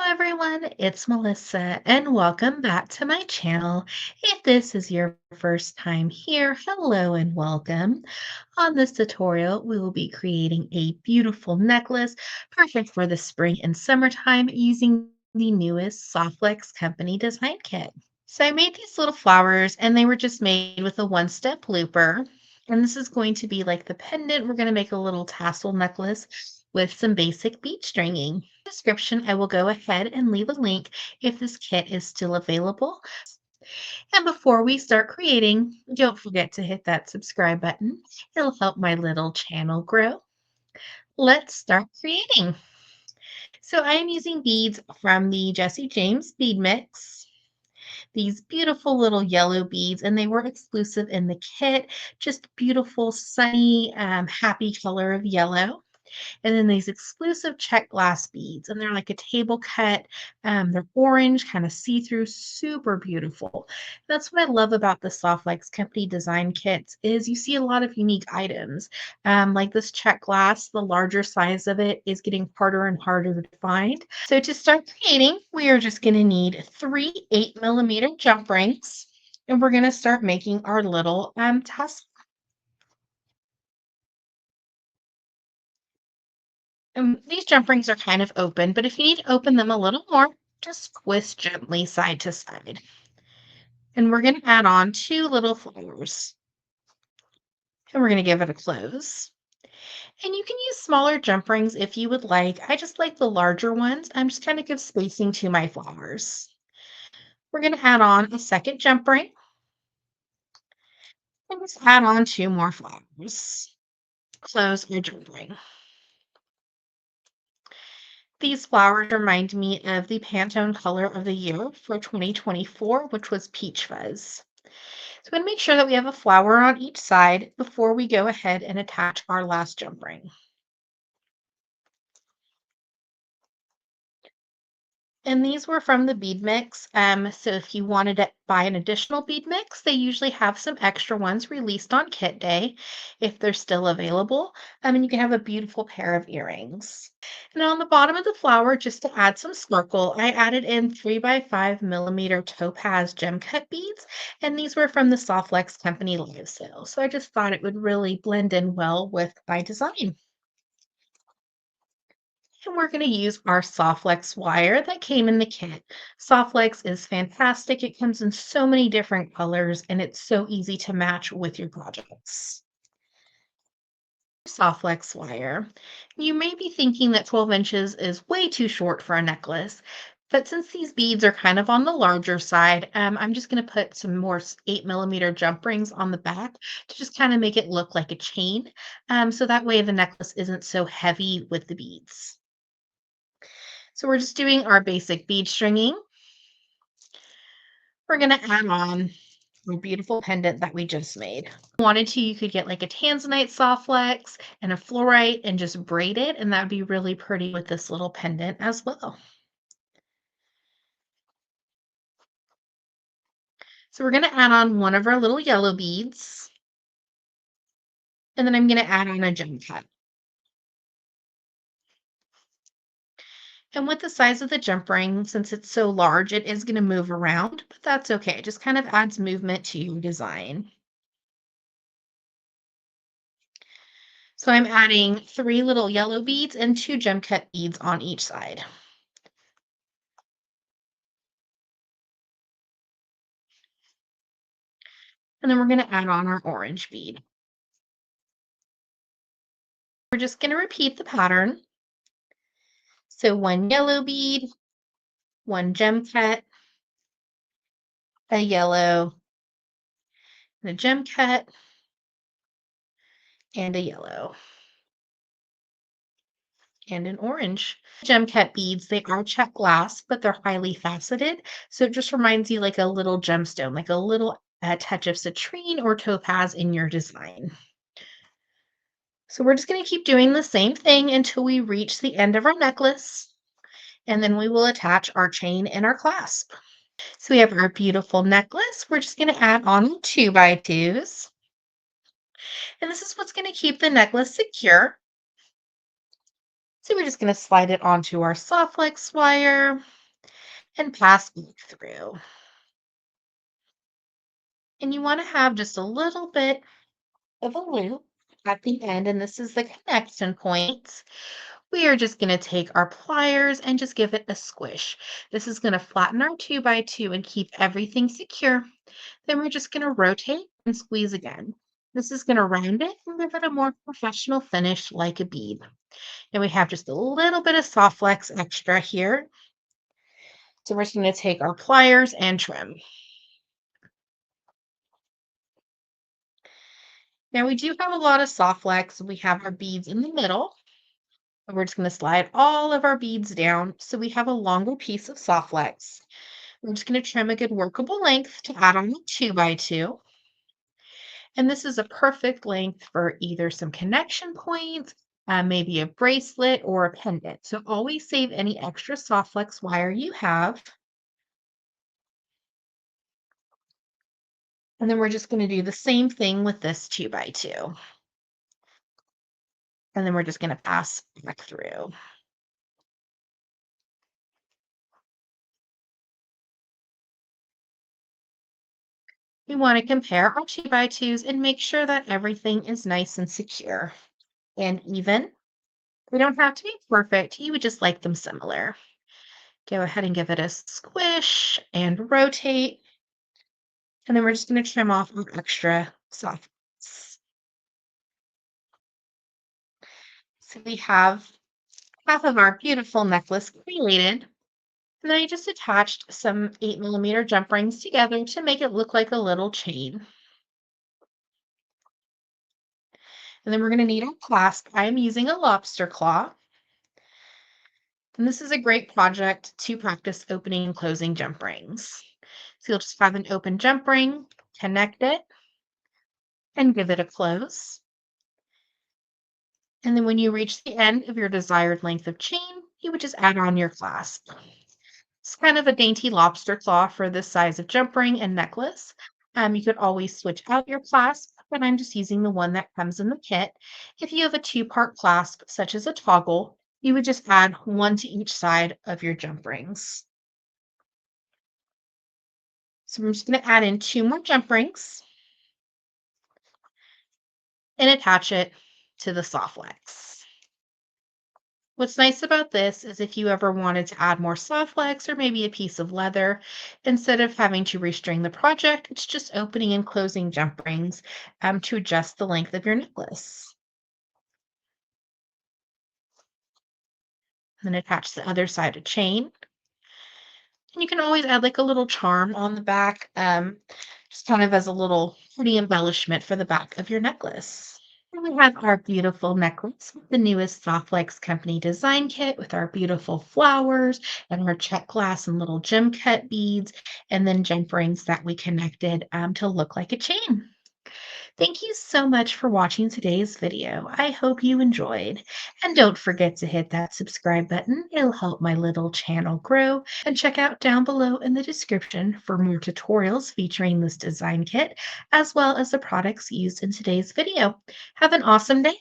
everyone, it's Melissa, and welcome back to my channel. If this is your first time here, hello and welcome. On this tutorial, we will be creating a beautiful necklace, perfect for the spring and summertime using the newest Softlex Company Design Kit. So I made these little flowers and they were just made with a one-step looper. And this is going to be like the pendant. We're going to make a little tassel necklace with some basic bead stringing. Description, I will go ahead and leave a link if this kit is still available. And before we start creating, don't forget to hit that subscribe button. It'll help my little channel grow. Let's start creating. So I am using beads from the Jesse James bead mix. These beautiful little yellow beads, and they were exclusive in the kit. Just beautiful, sunny, happy color of yellow. And then these exclusive check glass beads, and they're like a table cut. They're orange, kind of see-through, super beautiful. That's what I love about the Softlex Company design kits is you see a lot of unique items. Like this check glass, the larger size of it is getting harder and harder to find. So to start creating, we are just going to need three 8mm jump rings, and we're going to start making our little tassel. These jump rings are kind of open, but if you need to open them a little more, just twist gently side to side. And we're going to add on two little flowers. And we're going to give it a close. And you can use smaller jump rings if you would like. I just like the larger ones. I'm just kind of give spacing to my flowers. We're going to add on a second jump ring. And just add on two more flowers. Close our jump ring. These flowers remind me of the Pantone color of the year for 2024, which was Peach Fuzz. So I'm going to make sure that we have a flower on each side before we go ahead and attach our last jump ring. And these were from the bead mix. So if you wanted to buy an additional bead mix, they usually have some extra ones released on kit day if they're still available. And you can have a beautiful pair of earrings. And on the bottom of the flower, just to add some sparkle, I added in 3x5mm topaz gem cut beads. And these were from the Softlex Company live sale. So I just thought it would really blend in well with my design. And we're going to use our Softlex wire that came in the kit. Softlex is fantastic. It comes in so many different colors and it's so easy to match with your projects. Softlex wire. You may be thinking that 12 inches is way too short for a necklace, but since these beads are kind of on the larger side, I'm just going to put some more 8mm jump rings on the back to just kind of make it look like a chain. So that way the necklace isn't so heavy with the beads. So we're just doing our basic bead stringing. We're going to add on our beautiful pendant that we just made. If you wanted to, you could get like a tanzanite soft flex and a fluorite and just braid it, and that would be really pretty with this little pendant as well. So we're going to add on one of our little yellow beads, and then I'm going to add on a gem cut. And with the size of the jump ring, since it's so large, it is going to move around, but that's okay. It just kind of adds movement to your design. So I'm adding three little yellow beads and two gem cut beads on each side. And then we're going to add on our orange bead. We're just going to repeat the pattern. So one yellow bead, one gem cut, a yellow, and a gem cut, and a yellow, and an orange. Gem cut beads, they are check glass, but they're highly faceted. So it just reminds you like a little gemstone, like a little touch of citrine or topaz in your design. So we're just going to keep doing the same thing until we reach the end of our necklace, and then we will attach our chain and our clasp. So we have our beautiful necklace. We're just going to add on 2x2s. And this is what's going to keep the necklace secure. So we're just going to slide it onto our Softlex wire. and pass back through. And you want to have just a little bit of a loop at the end, and this is the connection point. We are just going to take our pliers and just give it a squish. This is going to flatten our 2x2 and keep everything secure. Then we're just going to rotate and squeeze again. This is going to round it and give it a more professional finish like a bead. And we have just a little bit of soft flex extra here. So we're just going to take our pliers and trim. Now we do have a lot of soft flex. We have our beads in the middle. And we're just going to slide all of our beads down so we have a longer piece of soft flex. We're just going to trim a good workable length to add on the 2x2. And this is a perfect length for either some connection points, maybe a bracelet or a pendant. So always save any extra soft flex wire you have. And then we're just going to do the same thing with this 2x2. And then we're just going to pass back through. We want to compare our 2x2s and make sure that everything is nice and secure and even. They don't have to be perfect. You would just like them similar. Go ahead and give it a squish and rotate. And then we're just going to trim off our extra soft bits. So we have half of our beautiful necklace created. And then I just attached some 8mm jump rings together to make it look like a little chain. And then we're going to need our clasp. I'm using a lobster claw. And this is a great project to practice opening and closing jump rings. So you'll just have an open jump ring, connect it, and give it a close. And then when you reach the end of your desired length of chain, you would just add on your clasp. It's kind of a dainty lobster claw for this size of jump ring and necklace. You could always switch out your clasp, but I'm just using the one that comes in the kit. If you have a two-part clasp, such as a toggle, you would just add one to each side of your jump rings. So I'm just going to add in 2 more jump rings and attach it to the soft flex. What's nice about this is if you ever wanted to add more soft flex or maybe a piece of leather, instead of having to restring the project, it's just opening and closing jump rings to adjust the length of your necklace. And then attach the other side of chain. And you can always add like a little charm on the back, just kind of as a little pretty embellishment for the back of your necklace. And we have our beautiful necklace with the newest Softlex Company design kit with our beautiful flowers and our check glass and little gem cut beads, and then jump rings that we connected to look like a chain. Thank you so much for watching today's video. I hope you enjoyed. And don't forget to hit that subscribe button. It'll help my little channel grow. And check out down below in the description for more tutorials featuring this design kit, as well as the products used in today's video. Have an awesome day.